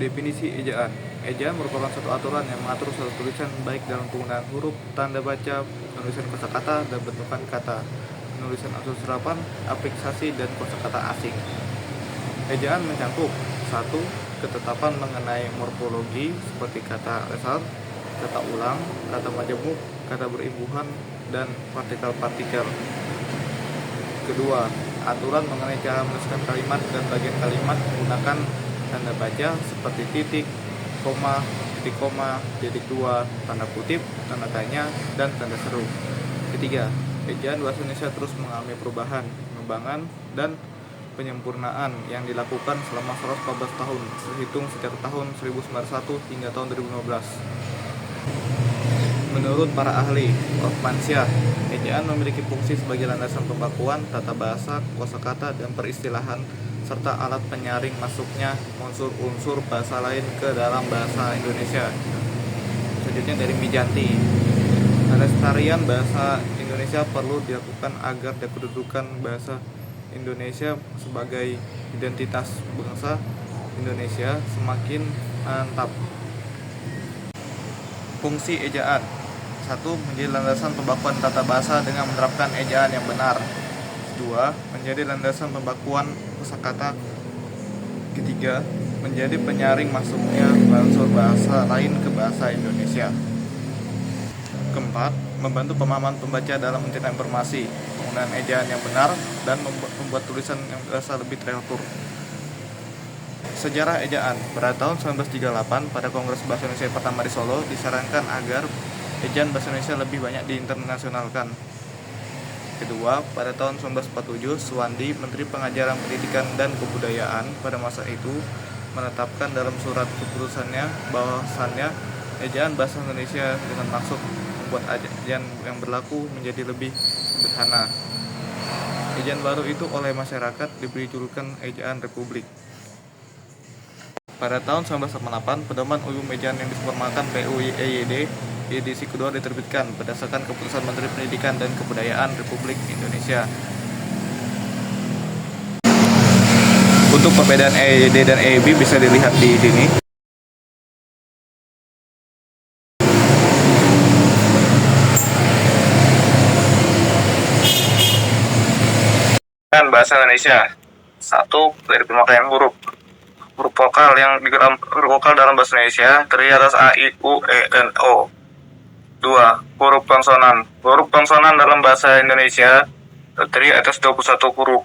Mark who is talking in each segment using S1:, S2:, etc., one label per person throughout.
S1: Definisi ejaan. Ejaan merupakan suatu aturan yang mengatur suatu tulisan baik dalam penggunaan huruf, tanda baca, penulisan kosakata, dan bentukan kata, penulisan aksar serapan, afiksasi, dan kosakata asing. Ejaan mencakup 1. Ketetapan mengenai morfologi seperti kata lesar, kata ulang, kata majemuk, kata berimbuhan, dan partikel-partikel. Kedua, aturan mengenai cara menuliskan kalimat dan bagian kalimat menggunakan tanda baca seperti titik, koma, titik koma, titik dua, tanda kutip, tanda tanya, dan tanda seru. Ketiga, ejaan bahasa Indonesia terus mengalami perubahan, pengembangan, dan penyempurnaan yang dilakukan selama 114 tahun, terhitung sejak tahun 1901 hingga tahun 2015. Menurut para ahli Hofmansyah, ejaan memiliki fungsi sebagai landasan pembakuan, tata bahasa, kosakata, dan peristilahan, serta alat penyaring masuknya unsur-unsur bahasa lain ke dalam bahasa Indonesia. Selanjutnya dari Mijanti, pelestarian bahasa Indonesia perlu dilakukan agar kedudukan bahasa Indonesia sebagai identitas bangsa Indonesia semakin mantap. Fungsi ejaan. 1. Menjadi landasan pembakuan tata bahasa dengan menerapkan ejaan yang benar. 2. Menjadi landasan pembakuan kosakata. 3. Menjadi penyaring masuknya unsur bahasa lain ke bahasa Indonesia. Keempat, membantu pemahaman pembaca dalam mencerna informasi, penggunaan ejaan yang benar, dan membuat tulisan yang terasa lebih teratur. Sejarah ejaan. Pada tahun 1938, pada Kongres Bahasa Indonesia pertama di Solo, disarankan agar ejaan bahasa Indonesia lebih banyak diinternasionalkan. Kedua, pada tahun 1947, Suwandi, Menteri Pengajaran Pendidikan dan Kebudayaan pada masa itu, menetapkan dalam surat keputusannya bahwasannya ejaan bahasa Indonesia dengan maksud membuat ejaan yang berlaku menjadi lebih sederhana. Ejaan baru itu oleh masyarakat diberi julukan ejaan Republik. Pada tahun 1988, pedoman umum ejaan yang diformalkan PUI-EYD edisi kedua diterbitkan berdasarkan keputusan Menteri Pendidikan dan Kebudayaan Republik Indonesia. Untuk perbedaan EYD dan EYB bisa dilihat di sini. Dan bahasa Indonesia. 1. Dari pemakaian huruf. Huruf vokal dalam bahasa Indonesia terdiri atas A, I, U, E, dan O. 2. Huruf konsonan. Huruf konsonan dalam bahasa Indonesia terdiri atas 21 huruf.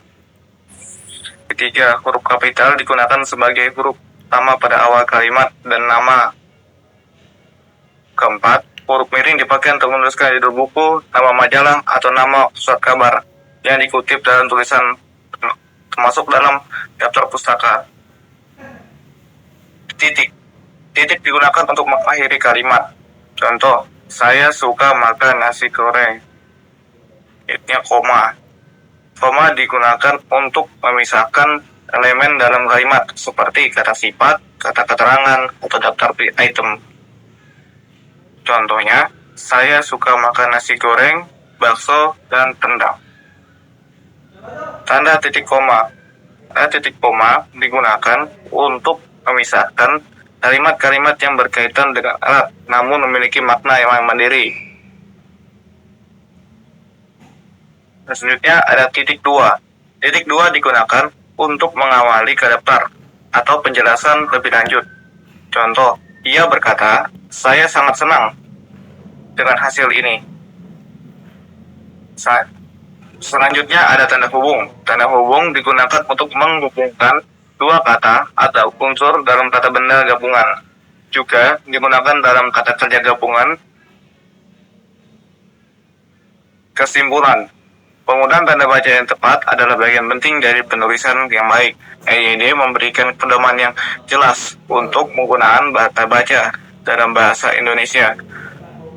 S1: 3. Huruf kapital digunakan sebagai huruf utama pada awal kalimat dan nama. 4. Huruf miring dipakai untuk menuliskan judul buku, nama majalah, atau nama surat kabar yang dikutip dalam tulisan termasuk dalam daftar pustaka. Titik. Titik digunakan untuk mengakhiri kalimat. Contoh, saya suka makan nasi goreng. Titiknya koma. Koma digunakan untuk memisahkan elemen dalam kalimat seperti kata sifat, kata keterangan, atau daftar item. Contohnya, saya suka makan nasi goreng, bakso, dan rendang. Tanda titik koma. Tanda titik koma digunakan untuk memisahkan kalimat-kalimat yang berkaitan dengan alat namun memiliki makna yang mandiri. Selanjutnya ada titik 2. Titik 2 digunakan untuk mengawali ke daftar atau penjelasan lebih lanjut. Contoh, ia berkata, saya sangat senang dengan hasil ini. Selanjutnya ada tanda hubung. Tanda hubung digunakan untuk menghubungkan dua kata atau unsur dalam kata benda gabungan. Juga digunakan dalam kata kerja gabungan. Kesimpulan, penggunaan tanda baca yang tepat adalah bagian penting dari penulisan yang baik. EYD memberikan pedoman yang jelas untuk penggunaan tanda baca dalam bahasa Indonesia.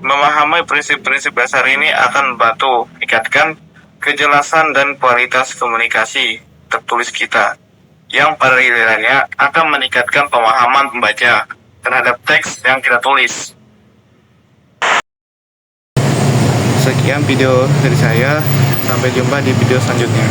S1: Memahami prinsip-prinsip dasar ini akan membantu meningkatkan kejelasan dan kualitas komunikasi tertulis kita, yang pada gilirannya akan meningkatkan pemahaman pembaca terhadap teks yang kita tulis. Sekian video dari saya, sampai jumpa di video selanjutnya.